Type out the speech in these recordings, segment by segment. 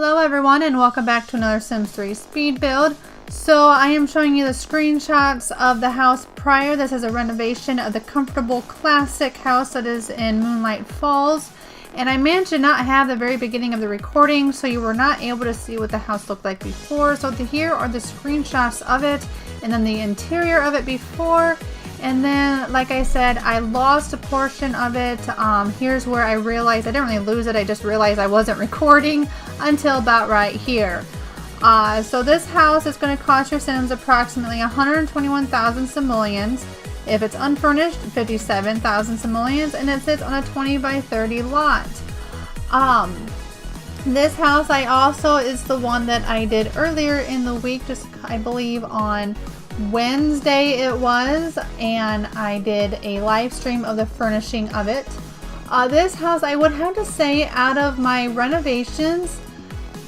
Hello everyone and welcome back to another Sims 3 speed build. So I am showing you the screenshots of the house prior. This is a renovation of the comfortable classic house that is in Moonlight Falls. And I managed to not have the very beginning of the recording, so you were not able to see what the house looked like before. So here are the screenshots of it and then the interior of it before. And then, like I said, I lost a portion of it. Here's where I realized, I didn't really lose it, I just realized I wasn't recording until about right here. So this house is going to cost your Sims approximately 121,000 simoleons. If it's unfurnished, 57,000 simoleons, and it sits on a 20 by 30 lot. This house is the one that I did earlier in the week, just I believe on Wednesday it was, and I did a live stream of the furnishing of it. This house, I would have to say, out of my renovations,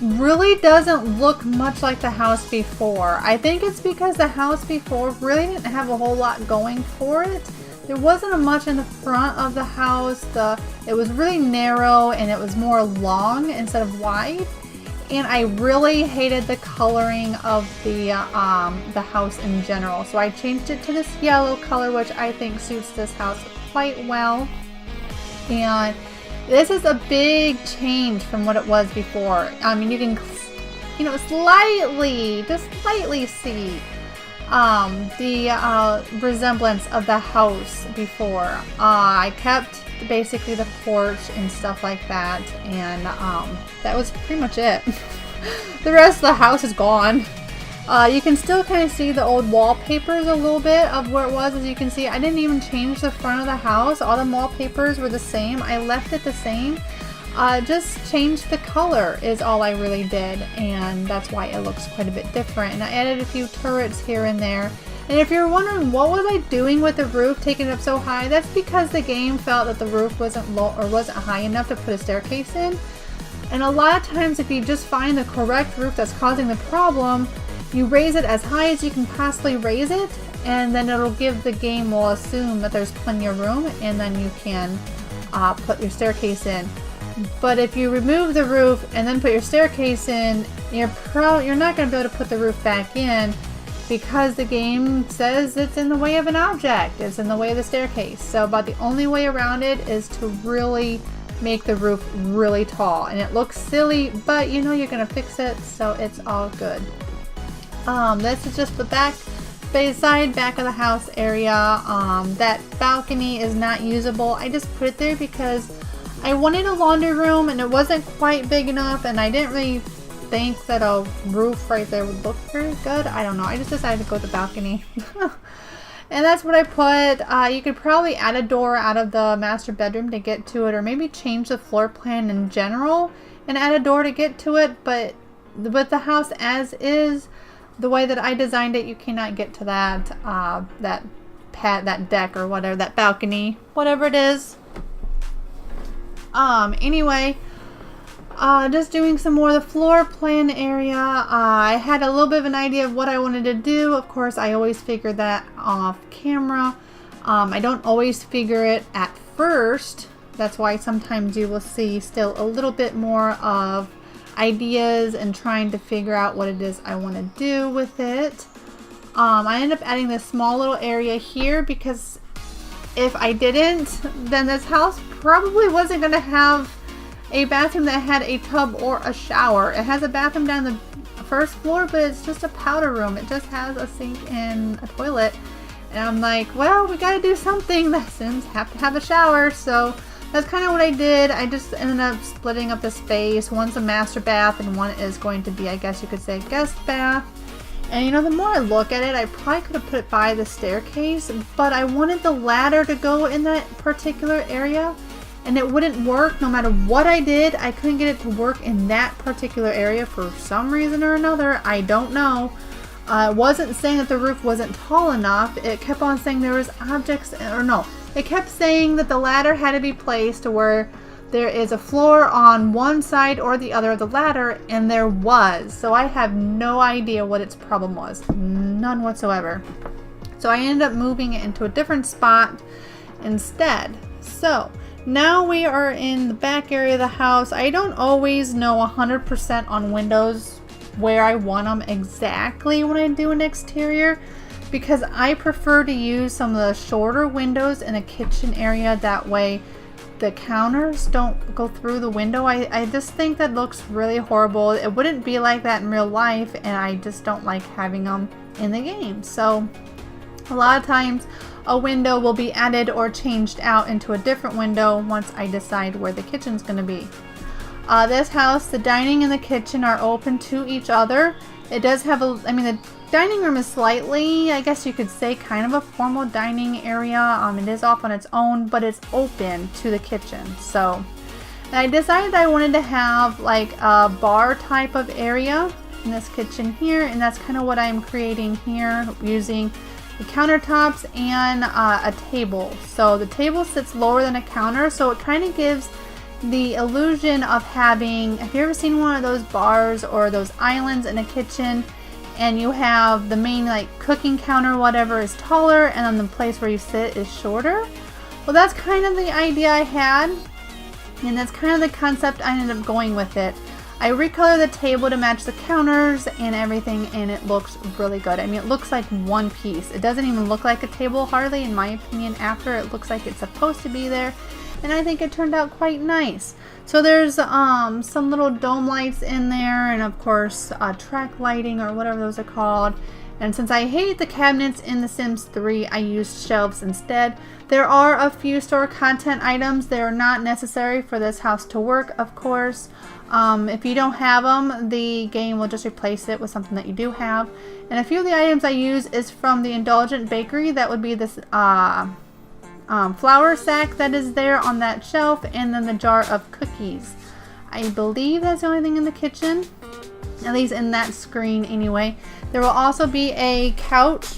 really doesn't look much like the house before. I think it's because the house before really didn't have a whole lot going for it. There wasn't much in the front of the house. It was really narrow and it was more long instead of wide. And I really hated the coloring of the house in general. So I changed it to this yellow color, which I think suits this house quite well. And this is a big change from what it was before. I mean, you can, just slightly see the resemblance of the house before. I kept basically the porch and stuff like that, and that was pretty much it. The rest of the house is gone. You can still kind of see the old wallpapers a little bit of where it was. As you can see, I didn't even change the front of the house. All the wallpapers were the same. I left it the same. Just changed the color is all I really did, and that's why it looks quite a bit different. And I added a few turrets here and there. And if you're wondering what was I doing with the roof taking it up so high, that's because the game felt that the roof wasn't low or wasn't high enough to put a staircase in. And a lot of times, if you just find the correct roof that's causing the problem, you raise it as high as you can possibly raise it, and then it'll give the game will assume that there's plenty of room, and then you can put your staircase in. But if you remove the roof and then put your staircase in, you're not going to be able to put the roof back in because the game says it's in the way of an object. It's in the way of the staircase. So about the only way around it is to really make the roof really tall. And it looks silly, but you're going to fix it, so it's all good. This is just the back of the house area. That balcony is not usable. I just put it there because I wanted a laundry room and it wasn't quite big enough, and I didn't really think that a roof right there would look very good. I don't know. I just decided to go with the balcony. And that's what I put. You could probably add a door out of the master bedroom to get to it, or maybe change the floor plan in general and add a door to get to it. But with the house as is, the way that I designed it, you cannot get to that that deck or whatever, that balcony, whatever it is. Anyway, just doing some more of the floor plan area. I had a little bit of an idea of what I wanted to do. Of course, I always figure that off camera. I don't always figure it at first. That's why sometimes you will see still a little bit more of ideas and trying to figure out what it is I want to do with it. I ended up adding this small little area here because if I didn't, then this house probably wasn't going to have a bathroom that had a tub or a shower. It has a bathroom down the first floor, but it's just a powder room. It just has a sink and a toilet. And I'm like, well, we got to do something. The Sims have to have a shower, so that's kind of what I did. I just ended up splitting up the space. One's a master bath and one is going to be, I guess you could say, guest bath. And the more I look at it, I probably could have put it by the staircase, but I wanted the ladder to go in that particular area, and it wouldn't work no matter what I did. I couldn't get it to work in that particular area for some reason or another. I don't know. It wasn't saying that the roof wasn't tall enough. It kept on saying there was objects, or no. It kept saying that the ladder had to be placed to where there is a floor on one side or the other of the ladder, and there was. So I have no idea what its problem was. None whatsoever. So I ended up moving it into a different spot instead. So Now we are in the back area of the house. I don't always know 100% on windows where I want them exactly when I do an exterior, because I prefer to use some of the shorter windows in a kitchen area. That way the counters don't go through the window. I just think that looks really horrible. It wouldn't be like that in real life, and I just don't like having them in the game. So a lot of times a window will be added or changed out into a different window once I decide where the kitchen's going to be. This house, the dining and the kitchen are open to each other. It does have the dining room is slightly, I guess you could say, kind of a formal dining area. It is off on its own, but it's open to the kitchen. So, and I decided I wanted to have like a bar type of area in this kitchen here, and that's kind of what I'm creating here using the countertops and a table. So the table sits lower than a counter, so it kind of gives the illusion of having, have you ever seen one of those bars or those islands in a kitchen, and you have the main like cooking counter, whatever, is taller, and then the place where you sit is shorter? Well, that's kind of the idea I had, and that's kind of the concept I ended up going with it. I recolored the table to match the counters and everything, and it looks really good. I mean, it looks like one piece. It doesn't even look like a table hardly, in my opinion. After, it looks like it's supposed to be there, and I think it turned out quite nice. So there's some little dome lights in there, and of course track lighting or whatever those are called. And since I hate the cabinets in The Sims 3, I used shelves instead. There are a few store content items. They are not necessary for this house to work, of course. If you don't have them, the game will just replace it with something that you do have. And a few of the items I use is from the Indulgent Bakery. That would be this flour sack that is there on that shelf, and then the jar of cookies. I believe that's the only thing in the kitchen, at least in that screen anyway. There will also be a couch.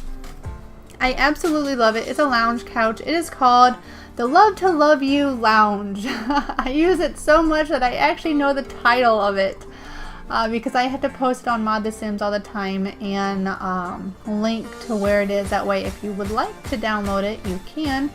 I absolutely love it. It's a lounge couch. It is called the Love to Love You Lounge. I use it so much that I actually know the title of it because I had to post it on Mod The Sims all the time and link to where it is. That way, if you would like to download it, you can.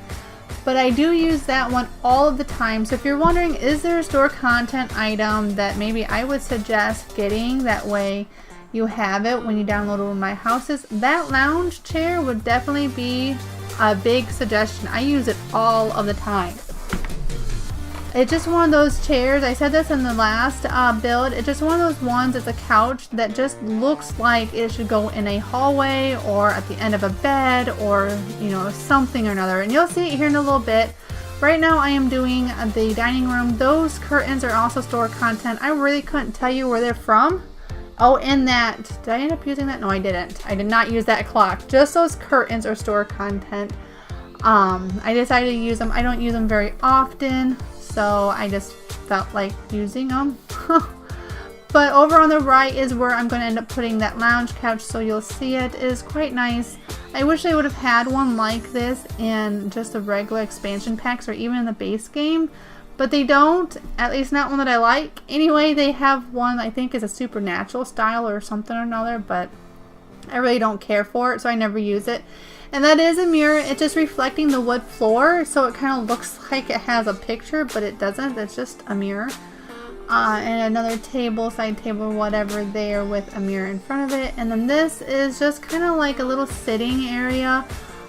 But I do use that one all of the time. So if you're wondering, is there a store content item that maybe I would suggest getting, that way you have it when you download one of my houses, that lounge chair would definitely be a big suggestion. I use it all of the time. It's just one of those chairs, I said this in the last build, it's just one of those ones, it's a couch that just looks like it should go in a hallway or at the end of a bed, or you know, something or another. And you'll see it here in a little bit. Right now I am doing the dining room. Those curtains are also store content. I really couldn't tell you where they're from. Oh, and that, did I end up using that? No, I didn't. I did not use that clock. Just those curtains are store content. I decided to use them. I don't use them very often, so I just felt like using them. But over on the right is where I'm going to end up putting that lounge couch, so you'll see it. It is quite nice. I wish they would have had one like this in just the regular expansion packs or even in the base game. But they don't, at least not one that I like. Anyway, they have one I think is a supernatural style or something or another, but I really don't care for it, so I never use it. And that is a mirror. It's just reflecting the wood floor, so it kind of looks like it has a picture, but it doesn't. It's just a mirror. And another table, side table, whatever there with a mirror in front of it. And then this is just kind of like a little sitting area.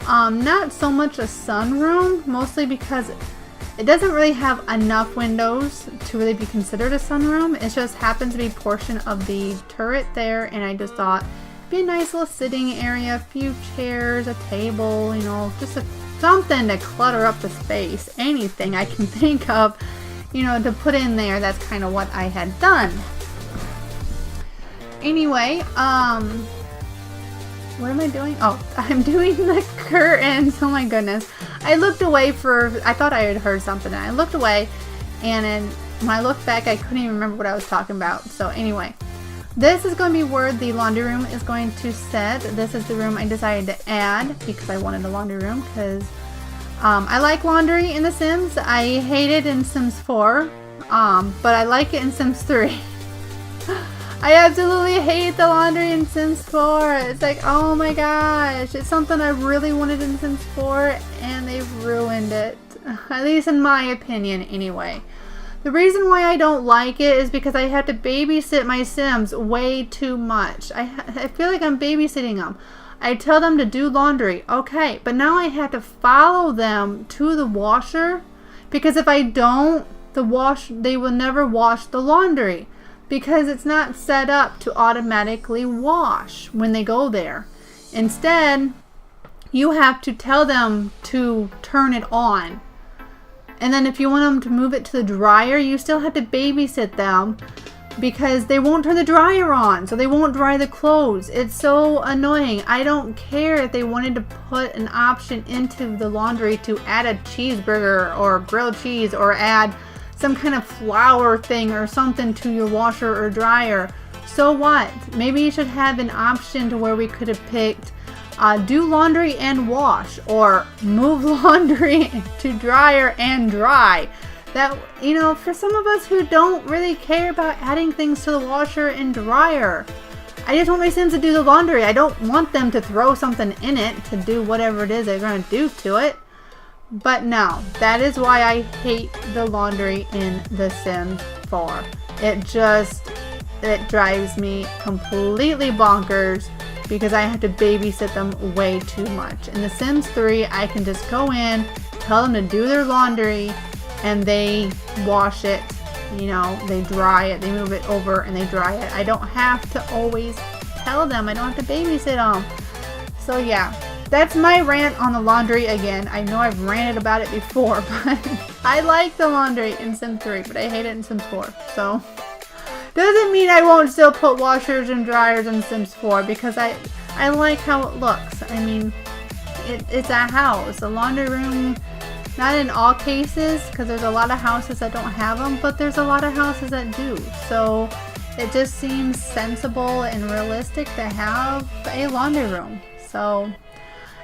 Not so much a sunroom, mostly because it doesn't really have enough windows to really be considered a sunroom. It just happens to be a portion of the turret there, and I just thought it'd be a nice little sitting area, a few chairs, a table, you know, just something to clutter up the space. Anything I can think of, you know, to put in there. That's kind of what I had done. Anyway, what am I doing? Oh, I'm doing the curtains. Oh my goodness. I looked away I thought I had heard something, and I looked away, and then when I looked back, I couldn't even remember what I was talking about. So anyway, this is going to be where the laundry room is going to sit. This is the room I decided to add because I wanted a laundry room, because I like laundry in The Sims. I hate it in Sims 4, but I like it in Sims 3. I absolutely hate the laundry in Sims 4. It's like, oh my gosh, it's something I really wanted in Sims 4, and they've ruined it. At least in my opinion, anyway. The reason why I don't like it is because I have to babysit my Sims way too much. I feel like I'm babysitting them. I tell them to do laundry, okay, but now I have to follow them to the washer, because if I don't, they will never wash the laundry, because it's not set up to automatically wash when they go there. Instead, you have to tell them to turn it on. And then if you want them to move it to the dryer, you still have to babysit them because they won't turn the dryer on, so they won't dry the clothes. It's so annoying. I don't care if they wanted to put an option into the laundry to add a cheeseburger or grilled cheese or add some kind of flour thing or something to your washer or dryer. So what? Maybe you should have an option to where we could have picked do laundry and wash, or move laundry to dryer and dry. That, you know, for some of us who don't really care about adding things to the washer and dryer. I just want my Sims to do the laundry. I don't want them to throw something in it to do whatever it is they're going to do to it. But no, that is why I hate the laundry in The Sims 4. It drives me completely bonkers because I have to babysit them way too much. In The Sims 3, I can just go in, tell them to do their laundry, and they wash it, you know, they dry it, they move it over and they dry it. I don't have to always tell them, I don't have to babysit them. So yeah, that's my rant on the laundry again. I know I've ranted about it before, but I like the laundry in Sims 3, but I hate it in Sims 4. So doesn't mean I won't still put washers and dryers in Sims 4 because I like how it looks. I mean, it's a house. A laundry room, not in all cases, because there's a lot of houses that don't have them, but there's a lot of houses that do. So it just seems sensible and realistic to have a laundry room. So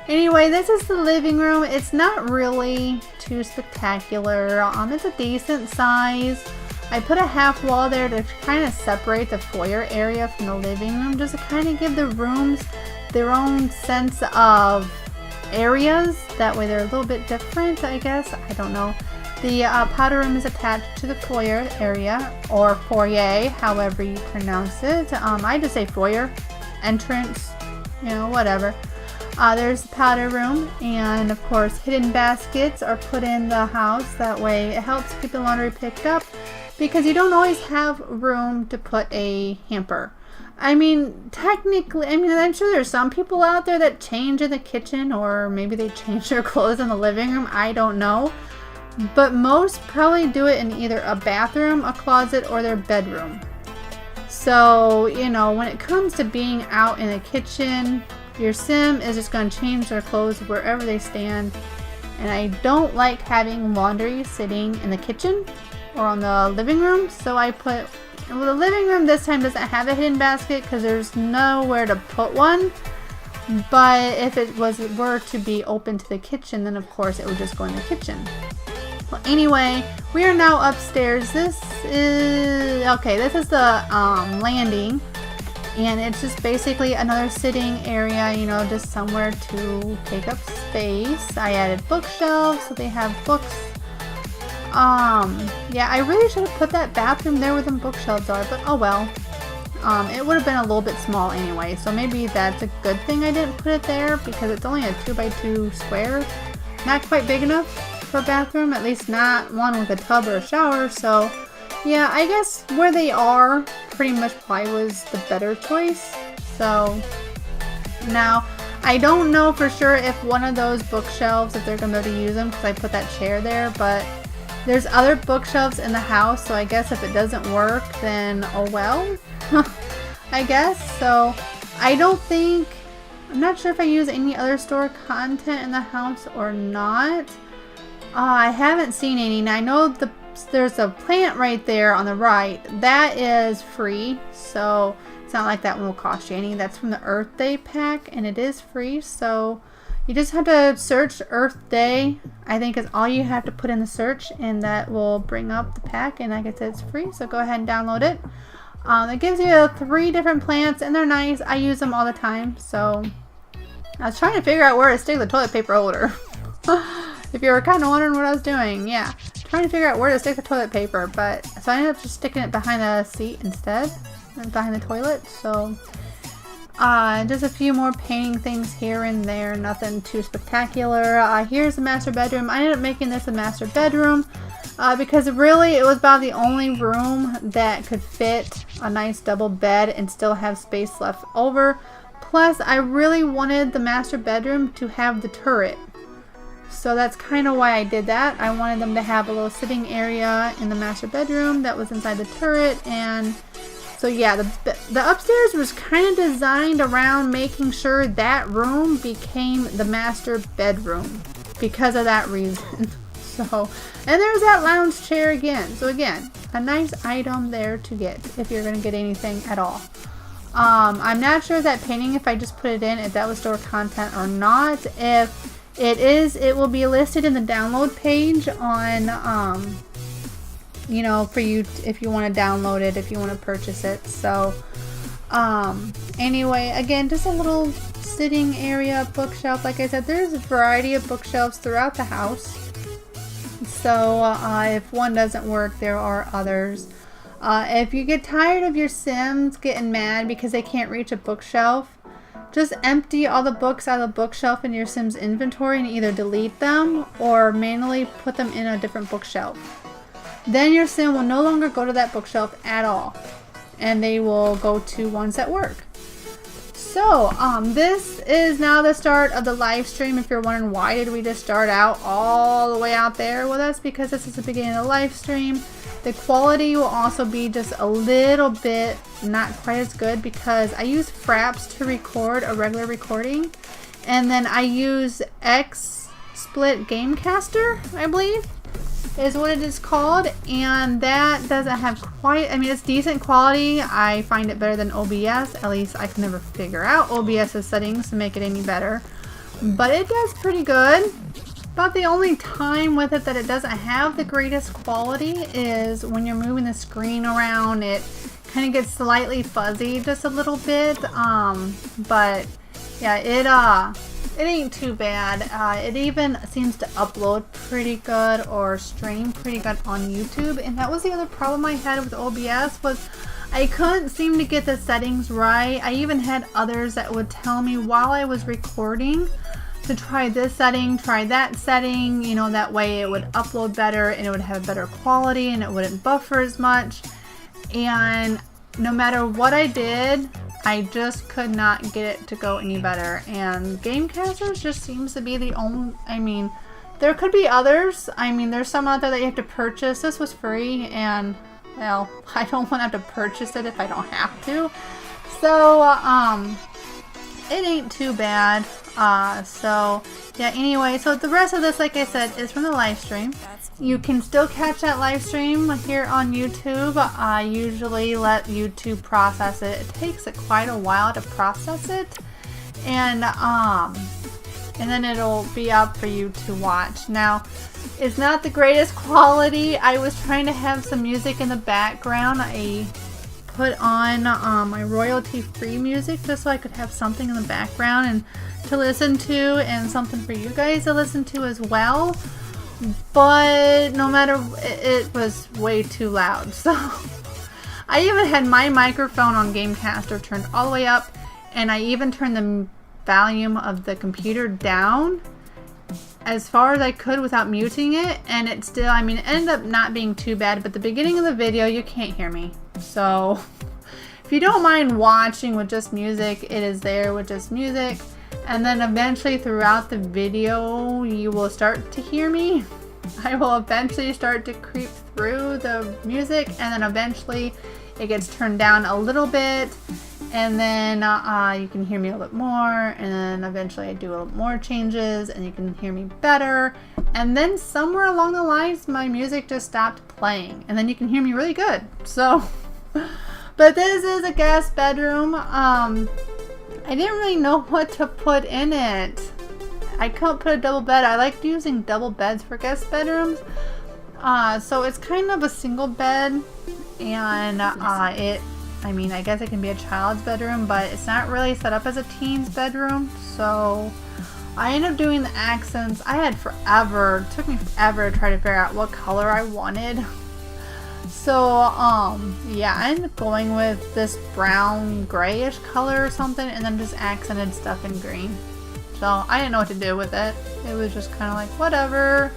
anyway, this is the living room. It's not really too spectacular. It's a decent size. I put a half wall there to kind of separate the foyer area from the living room, just to kind of give the rooms their own sense of areas. That way they're a little bit different, I guess. I don't know. The powder room is attached to the foyer area, or foyer, however you pronounce it. I just say foyer, entrance, you know, whatever. There's the powder room, and of course hidden baskets are put in the house. That way it helps keep the laundry picked up, because you don't always have room to put a hamper. I mean, technically, I'm sure there's some people out there that change in the kitchen, or maybe they change their clothes in the living room. I don't know. But most probably do it in either a bathroom, a closet, or their bedroom. So, you know, when it comes to being out in the kitchen, your Sim is just going to change their clothes wherever they stand. And I don't like having laundry sitting in the kitchen or on the living room. So I put, well, the living room this time doesn't have a hidden basket because there's nowhere to put one. But if it were to be open to the kitchen, then of course it would just go in the kitchen. Well, anyway, we are now upstairs. This is the landing, and it's just basically another sitting area, you know, just somewhere to take up space. I added bookshelves so they have books. Yeah, I really should have put that bathroom there where the bookshelves are, but oh well. It would have been a little bit small anyway, so maybe that's a good thing I didn't put it there, because it's only a 2x2 square. Not quite big enough for a bathroom, at least not one with a tub or a shower. So yeah, I guess where they are pretty much probably was the better choice. So now I don't know for sure if one of those bookshelves, if they're going to be able to use them, because I put that chair there, but there's other bookshelves in the house, so I guess if it doesn't work, then oh well. I guess. So I'm not sure if I use any other store content in the house or not. I haven't seen any. Now I know there's a plant right there on the right. That is free, so it's not like that one will cost you any. That's from the Earth Day pack, and it is free. So you just have to search Earth Day, I think is all you have to put in the search, and that will bring up the pack. And like I said, it's free, so go ahead and download it. It gives you 3 different plants, and they're nice. I use them all the time. So I was trying to figure out where to stick the toilet paper holder. If you were kind of wondering what I was doing, yeah. Trying to figure out where to stick the toilet paper, but so I ended up just sticking it behind the seat instead, behind the toilet. So just a few more painting things here and there, nothing too spectacular. Here's the master bedroom. I ended up making this a master bedroom because really it was about the only room that could fit a nice double bed and still have space left over. Plus, I really wanted the master bedroom to have the turret. So that's kind of why I did that. I wanted them to have a little sitting area in the master bedroom that was inside the turret. And so yeah, the upstairs was kind of designed around making sure that room became the master bedroom because of that reason. So, and there's that lounge chair again. So again, a nice item there to get if you're going to get anything at all. I'm not sure that painting, if I just put it in, if that was store content or not. If it is, it will be listed in the download page on, you know, for you if you want to download it, if you want to purchase it. So, anyway, again, just a little sitting area, bookshelf. Like I said, there's a variety of bookshelves throughout the house. So, if one doesn't work, there are others. If you get tired of your Sims getting mad because they can't reach a bookshelf, just empty all the books out of the bookshelf in your Sims inventory and either delete them or manually put them in a different bookshelf. Then your Sim will no longer go to that bookshelf at all, and they will go to ones that work. So, this is now the start of the live stream. If you're wondering why did we just start out all the way out there, well, that's because this is the beginning of the live stream. The quality will also be just a little bit not quite as good because I use Fraps to record a regular recording, and then I use XSplit Gamecaster, I believe is what it is called, and that doesn't have quite, I mean, it's decent quality. I find it better than OBS. At least I can never figure out OBS's settings to make it any better, but it does pretty good. About the only time with it that it doesn't have the greatest quality is when you're moving the screen around. It kind of gets slightly fuzzy just a little bit, but yeah, it ain't too bad. It even seems to upload pretty good or stream pretty good on YouTube, and that was the other problem I had with OBS was I couldn't seem to get the settings right. I even had others that would tell me while I was recording to try this setting, try that setting, you know, that way it would upload better and it would have better quality and it wouldn't buffer as much. And no matter what I did, I just could not get it to go any better. And Gamecasters just seems to be the only, I mean, there could be others. I mean, there's some out there that you have to purchase. This was free, and well, I don't want to have to purchase it if I don't have to. So, it ain't too bad. So yeah, anyway, so the rest of this, like I said, is from the live stream. You can still catch that live stream here on YouTube. I usually let YouTube process it. It takes it quite a while to process it, and then it'll be up for you to watch. Now, it's not the greatest quality. I was trying to have some music in the background. I put on my royalty-free music just so I could have something in the background and to listen to, and something for you guys to listen to as well. But no matter, it was way too loud. So I even had my microphone on Gamecaster turned all the way up, and I even turned the volume of the computer down as far as I could without muting it, and it still, I mean, it ended up not being too bad. But the beginning of the video, you can't hear me. So if you don't mind watching with just music, it is there with just music. And then eventually throughout the video, you will start to hear me. I will eventually start to creep through the music, and then eventually it gets turned down a little bit, and then you can hear me a little bit more, and then eventually I do a little more changes and you can hear me better, and then somewhere along the lines my music just stopped playing, and then you can hear me really good. So but this is a guest bedroom. I didn't really know what to put in it. I couldn't put a double bed. I like using double beds for guest bedrooms. So it's kind of a single bed, and I mean, I guess it can be a child's bedroom, but it's not really set up as a teen's bedroom. So I ended up doing the accents. I had forever, it took me forever to try to figure out what color I wanted. So, yeah, I ended up going with this brown grayish color or something, and then just accented stuff in green. So I didn't know what to do with it. It was just kind of like, whatever.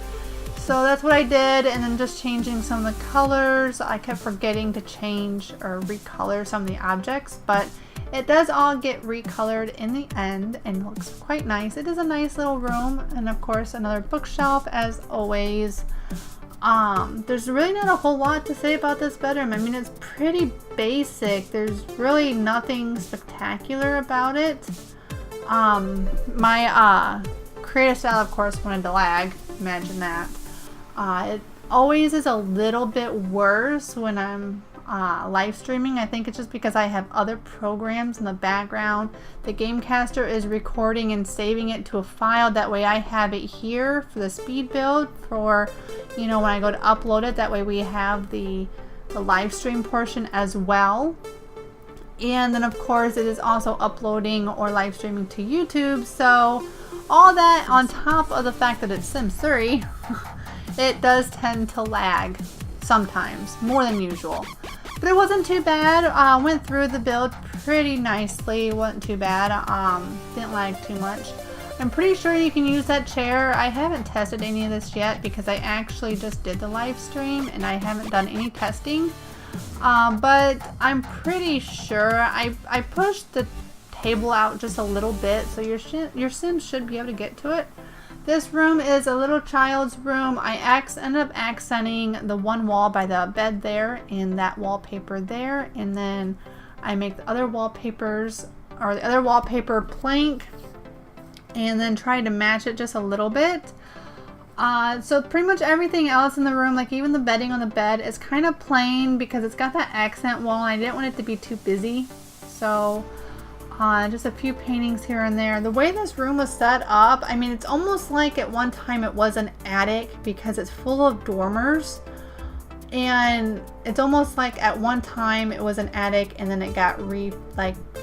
So that's what I did, and then just changing some of the colors. I kept forgetting to change or recolor some of the objects, but it does all get recolored in the end and looks quite nice. It is a nice little room, and of course another bookshelf as always. There's really not a whole lot to say about this bedroom. I mean, it's pretty basic. There's really nothing spectacular about it. My creative style, of course, wanted to lag. Imagine that. It always is a little bit worse when I'm live streaming. I think it's just because I have other programs in the background. The Gamecaster is recording and saving it to a file. That way I have it here for the speed build for, you know, when I go to upload it. That way we have the live stream portion as well. And then of course it is also uploading or live streaming to YouTube. So all that on top of the fact that it's Sims 3, it does tend to lag sometimes, more than usual. But it wasn't too bad. Went through the build pretty nicely. Wasn't too bad. Didn't lag too much. I'm pretty sure you can use that chair. I haven't tested any of this yet because I actually just did the live stream and I haven't done any testing. But I'm pretty sure I pushed the table out just a little bit, so your Sims should be able to get to it. This room is a little child's room. I ended up accenting the one wall by the bed there and that wallpaper there, and then I make the other wallpapers, or the other wallpaper plank, and then try to match it just a little bit. So pretty much everything else in the room, like even the bedding on the bed, is kind of plain because it's got that accent wall and I didn't want it to be too busy. So just a few paintings here and there. The way this room was set up, I mean, it's almost like at one time it was an attic because it's full of dormers. And it's almost like at one time it was an attic and then it got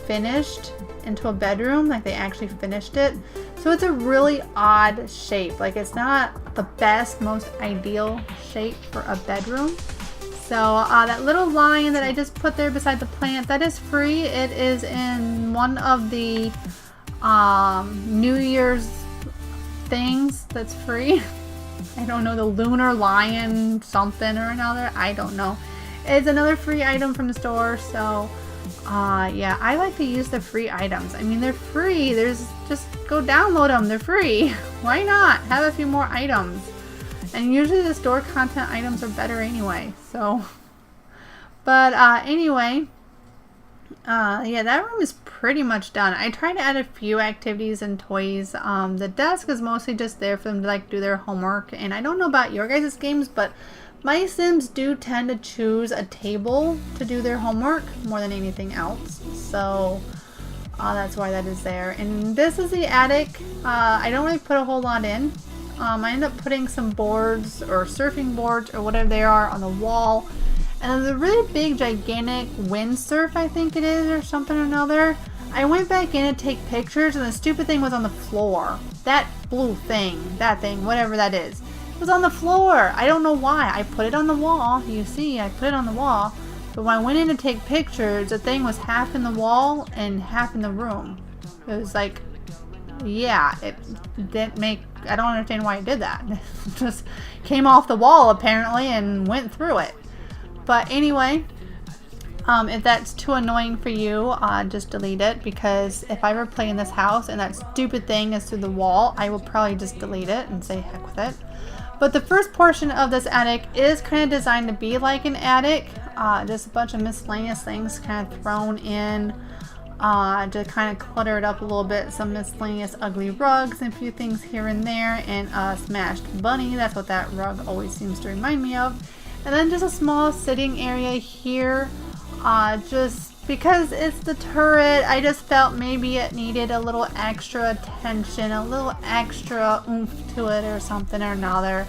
finished into a bedroom, like they actually finished it. So it's a really odd shape. Like it's not the best, most ideal shape for a bedroom. So that little lion that I just put there beside the plant, that is free. It is in one of the New Year's things that's free. I don't know, the lunar lion something or another. I don't know. It's another free item from the store. So yeah, I like to use the free items. I mean, they're free. Just go download them. They're free. Why not? Have a few more items. And usually the store content items are better anyway. So, but anyway, yeah, that room is pretty much done. I tried to add a few activities and toys. The desk is mostly just there for them to like do their homework. And I don't know about your guys' games, but my Sims do tend to choose a table to do their homework more than anything else. So that's why that is there. And this is the attic. I don't really put a whole lot in. I end up putting some boards or surfing boards or whatever they are on the wall. And there's a really big, gigantic windsurf, I think it is, or something or another. I went back in to take pictures and the stupid thing was on the floor. That blue thing, that thing, whatever that is, was on the floor. I don't know why. I put it on the wall. You see, I put it on the wall. But when I went in to take pictures, the thing was half in the wall and half in the room. It was like, yeah, it didn't make, I don't understand why it did that. It just came off the wall apparently and went through it. But anyway, if that's too annoying for you, just delete it, because if I ever play in this house and that stupid thing is through the wall, I will probably just delete it and say heck with it. But the first portion of this attic is kind of designed to be like an attic. Just a bunch of miscellaneous things kind of thrown in. To kind of clutter it up a little bit. Some miscellaneous ugly rugs and a few things here and there, and a smashed bunny. That's what that rug always seems to remind me of. And then just a small sitting area here. Just because it's the turret, I just felt maybe it needed a little extra attention, a little extra oomph to it or something or another.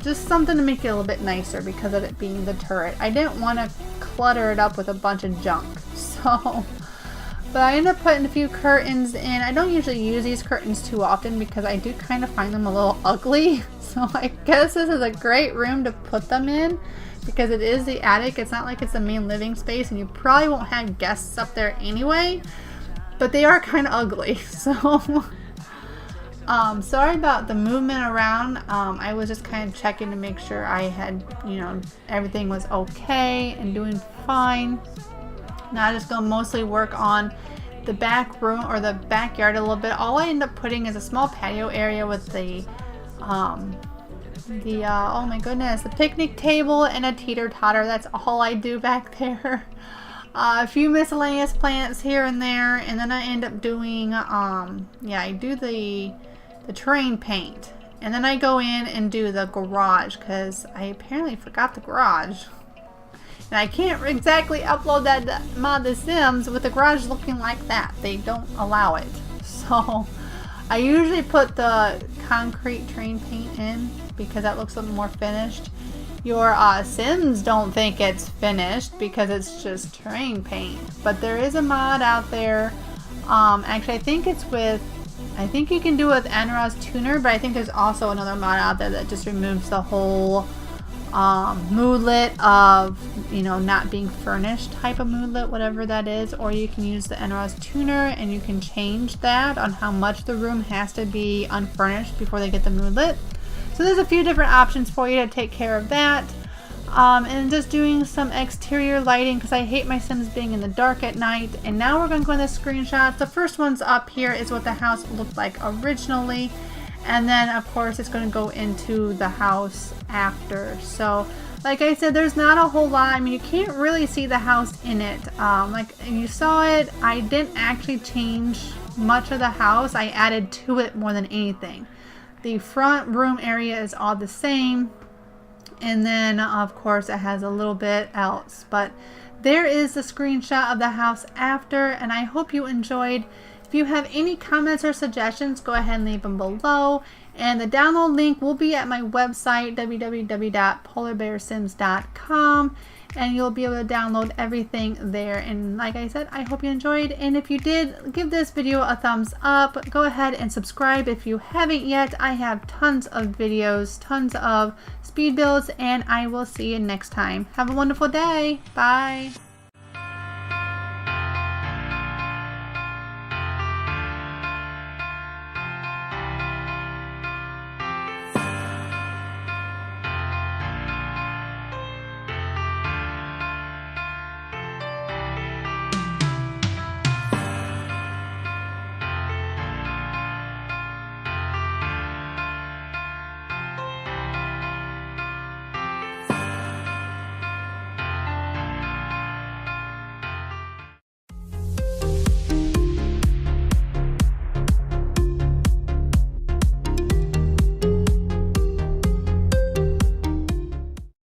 Just something to make it a little bit nicer because of it being the turret. I didn't want to clutter it up with a bunch of junk. So But I ended up putting a few curtains in. I don't usually use these curtains too often because I do kind of find them a little ugly. So I guess this is a great room to put them in because it is the attic. It's not like it's the main living space and you probably won't have guests up there anyway. But they are kind of ugly. So sorry about the movement around. I was just kind of checking to make sure I had, you know, everything was okay and doing fine. Now I'm just going to mostly work on the back room or the backyard a little bit. All I end up putting is a small patio area with the oh my goodness, the picnic table and a teeter-totter. That's all I do back there. A few miscellaneous plants here and there, and then I end up doing yeah, I do the terrain paint, and then I go in and do the garage because I apparently forgot the garage. And I can't exactly upload that mod The Sims with the garage looking like that. They don't allow it. So I usually put the concrete terrain paint in because that looks a little more finished. Your Sims don't think it's finished because it's just terrain paint. But there is a mod out there. Actually, I think it's with, I think you can do it with NROS Tuner, but I think there's also another mod out there that just removes the whole moodlet of, you know, not being furnished type of moodlet, whatever that is. Or you can use the NROS Tuner and you can change that on how much the room has to be unfurnished before they get the moodlet. So there's a few different options for you to take care of that. And just doing some exterior lighting because I hate my Sims being in the dark at night. And now we're going to go in the screenshots. The first one's up here is what the house looked like originally. And then of course it's going to go into the house after. So like I said, there's not a whole lot. I mean, you can't really see the house in it. Like you saw it, I didn't actually change much of the house. I added to it more than anything. The front room area is all the same. And then of course it has a little bit else. But there is the screenshot of the house after, and I hope you enjoyed. If you have any comments or suggestions, go ahead and leave them below. And the download link will be at my website, www.PolarBearSims.com. And you'll be able to download everything there. And like I said, I hope you enjoyed. And if you did, give this video a thumbs up. Go ahead and subscribe if you haven't yet. I have tons of videos, tons of speed builds, and I will see you next time. Have a wonderful day. Bye.